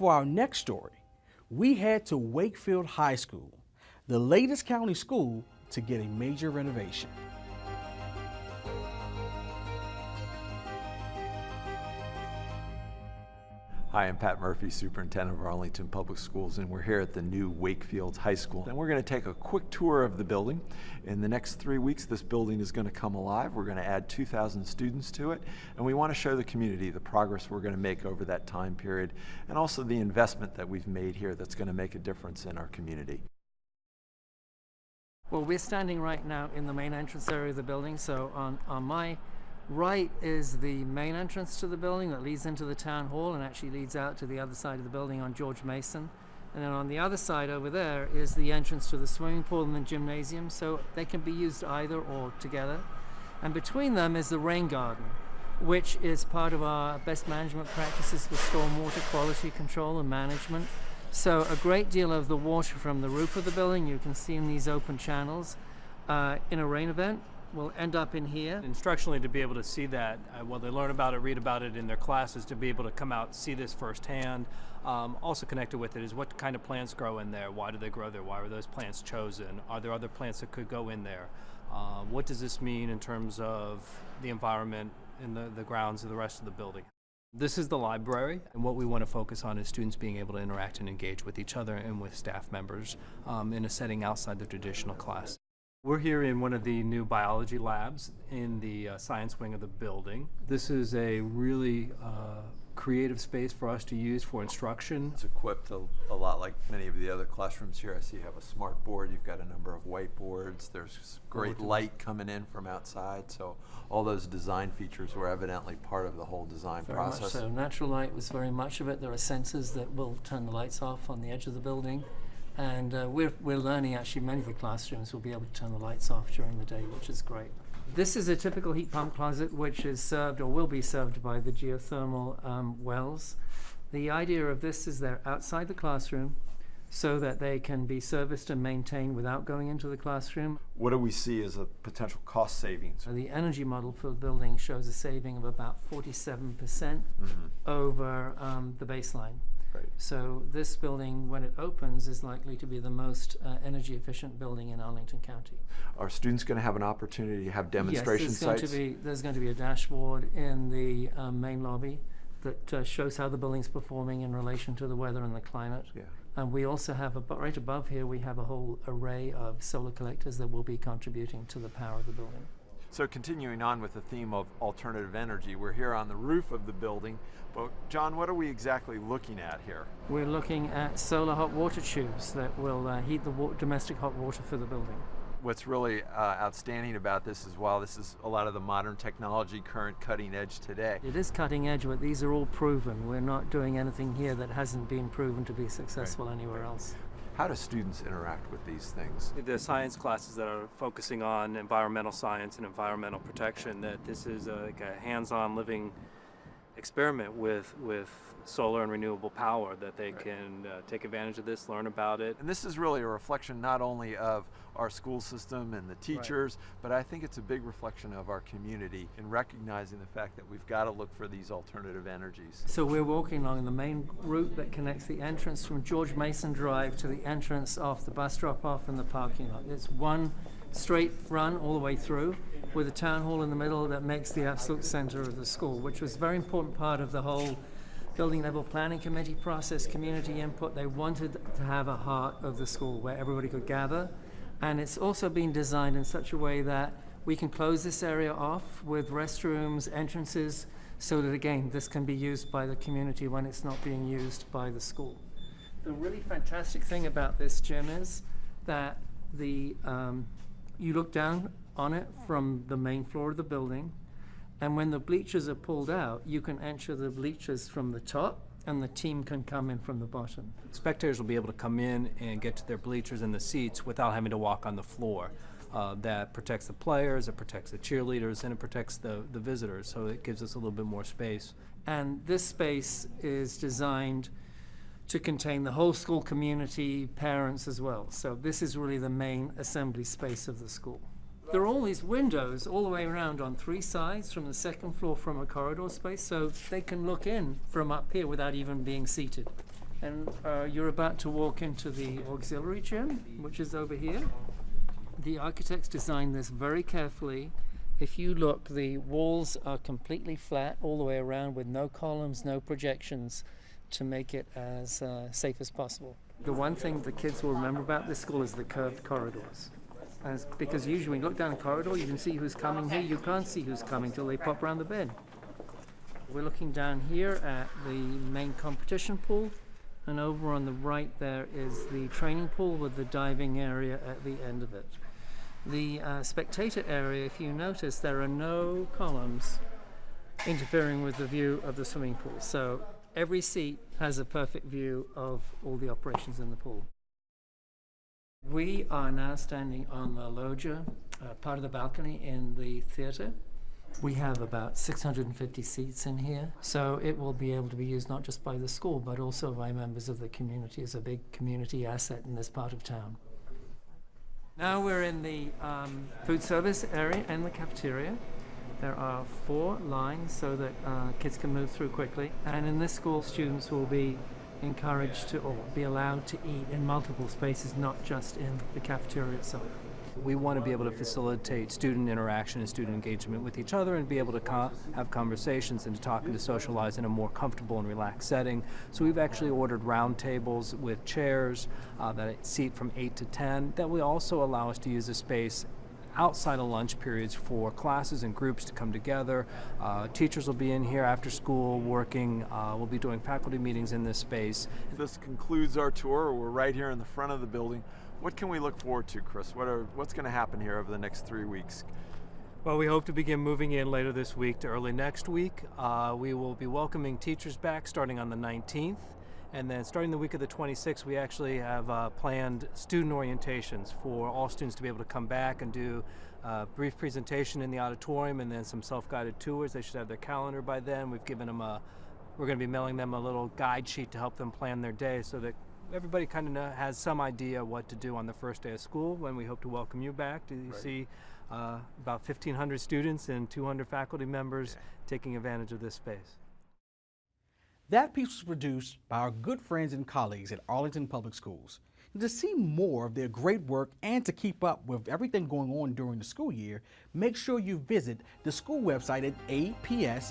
For our next story, we head to Wakefield High School, the latest county school to get a major renovation. Hi, I'm Pat Murphy, Superintendent of Arlington Public Schools, and we're here at the new Wakefield High School. And we're going to take a quick tour of the building. In the next 3 weeks, this building is going to come alive. We're going to add 2,000 students to it, and we want to show the community the progress we're going to make over that time period, and also the investment that we've made here that's going to make a difference in our community. Well, we're standing right now in the main entrance area of the building, so on my right is the main entrance to the building that leads into the town hall and actually leads out to the other side of the building on George Mason. And then on the other side over there is the entrance to the swimming pool and the gymnasium, so they can be used either or together. And between them is the rain garden, which is part of our best management practices for stormwater quality control and management. So a great deal of the water from the roof of the building, you can see in these open channels, in a rain event, will end up in here. Instructionally, to be able to see that, well, they learn about it, read about it in their classes, to be able to come out, see this firsthand. Also connected with it is what kind of plants grow in there, why do they grow there, why were those plants chosen, are there other plants that could go in there, what does this mean in terms of the environment and the grounds of the rest of the building. This is the library, and what we want to focus on is students being able to interact and engage with each other and with staff members in a setting outside the traditional class. We're here in one of the new biology labs in the science wing of the building. This is a really creative space for us to use for instruction. It's equipped a lot like many of the other classrooms here. I see you have a smart board, you've got a number of whiteboards, there's great light coming in from outside, so all those design features were evidently part of the whole design process. Very much so. Natural light was very much of it. There are sensors that will turn the lights off on the edge of the building. And we're learning, actually, many of the classrooms will be able to turn the lights off during the day, which is great. This is a typical heat pump closet, which is served or will be served by the geothermal wells. The idea of this is they're outside the classroom so that they can be serviced and maintained without going into the classroom. What do we see as a potential cost savings? So the energy model for the building shows a saving of about 47% over the baseline. Right. So this building, when it opens, is likely to be the most energy efficient building in Arlington County. Are students going to have an opportunity to have demonstration sites? Yes, there's going to be a dashboard in the main lobby that shows how the building's performing in relation to the weather and the climate. Yeah. And we also have, right above here, we have a whole array of solar collectors that will be contributing to the power of the building. So continuing on with the theme of alternative energy, we're here on the roof of the building. But John, what are we exactly looking at here? We're looking at solar hot water tubes that will heat the domestic hot water for the building. What's really outstanding about this is while this is a lot of the modern technology, current cutting edge today. It is cutting edge, but these are all proven. We're not doing anything here that hasn't been proven to be successful anywhere else. How do students interact with these things? The science classes that are focusing on environmental science and environmental protection, that this is like a hands-on living experiment with solar and renewable power, that they can take advantage of this, learn about it. And this is really a reflection not only of our school system and the teachers, but I think it's a big reflection of our community in recognizing the fact that we've got to look for these alternative energies. So we're walking along the main route that connects the entrance from George Mason Drive to the entrance off the bus drop-off and the parking lot. It's one straight run all the way through with a town hall in the middle that makes the absolute center of the school, which was a very important part of the whole building level planning committee process, community input. They wanted to have a heart of the school where everybody could gather. And it's also been designed in such a way that we can close this area off with restrooms, entrances, so that again, this can be used by the community when it's not being used by the school. The really fantastic thing about this gym is that you look down on it from the main floor of the building, and when the bleachers are pulled out, you can enter the bleachers from the top, and the team can come in from the bottom. Spectators will be able to come in and get to their bleachers and the seats without having to walk on the floor. That protects the players, it protects the cheerleaders, and it protects the visitors, so it gives us a little bit more space. And this space is designed to contain the whole school community, parents as well. So this is really the main assembly space of the school. There are all these windows all the way around on three sides from the second floor from a corridor space, so they can look in from up here without even being seated. And you're about to walk into the auxiliary gym, which is over here. The architects designed this very carefully. If you look, the walls are completely flat all the way around with no columns, no projections, to make it as safe as possible. The one thing the kids will remember about this school is the curved corridors. Because usually when you look down a corridor, you can see who's coming here. You can't see who's coming till they pop around the bend. We're looking down here at the main competition pool, and over on the right there is the training pool with the diving area at the end of it. The spectator area, if you notice, there are no columns interfering with the view of the swimming pool. So every seat has a perfect view of all the operations in the pool. We are now standing on the loggia, part of the balcony in the theater. We have about 650 seats in here, so it will be able to be used not just by the school, but also by members of the community as a big community asset in this part of town. Now we're in the food service area and the cafeteria. There are 4 lines so that kids can move through quickly. And in this school, students will be encouraged to, or be allowed to eat in multiple spaces, not just in the cafeteria itself. We want to be able to facilitate student interaction and student engagement with each other and be able to have conversations and to talk and to socialize in a more comfortable and relaxed setting. So we've actually ordered round tables with chairs that seat from 8 to 10 that will also allow us to use the space outside of lunch periods for classes and groups to come together. Teachers will be in here after school working. We'll be doing faculty meetings in this space. This concludes our tour. We're right here in the front of the building. What can we look forward to, Chris? What's going to happen here over the next 3 weeks? Well, we hope to begin moving in later this week to early next week. We will be welcoming teachers back starting on the 19th. And then starting the week of the 26th, we actually have planned student orientations for all students to be able to come back and do a brief presentation in the auditorium and then some self-guided tours. They should have their calendar by then. We've given them we're going to be mailing them a little guide sheet to help them plan their day so that everybody kind of has some idea what to do on the first day of school when we hope to welcome you back. You see about 1,500 students and 200 faculty members taking advantage of this space. That piece was produced by our good friends and colleagues at Arlington Public Schools. And to see more of their great work and to keep up with everything going on during the school year, make sure you visit the school website at apsva.us.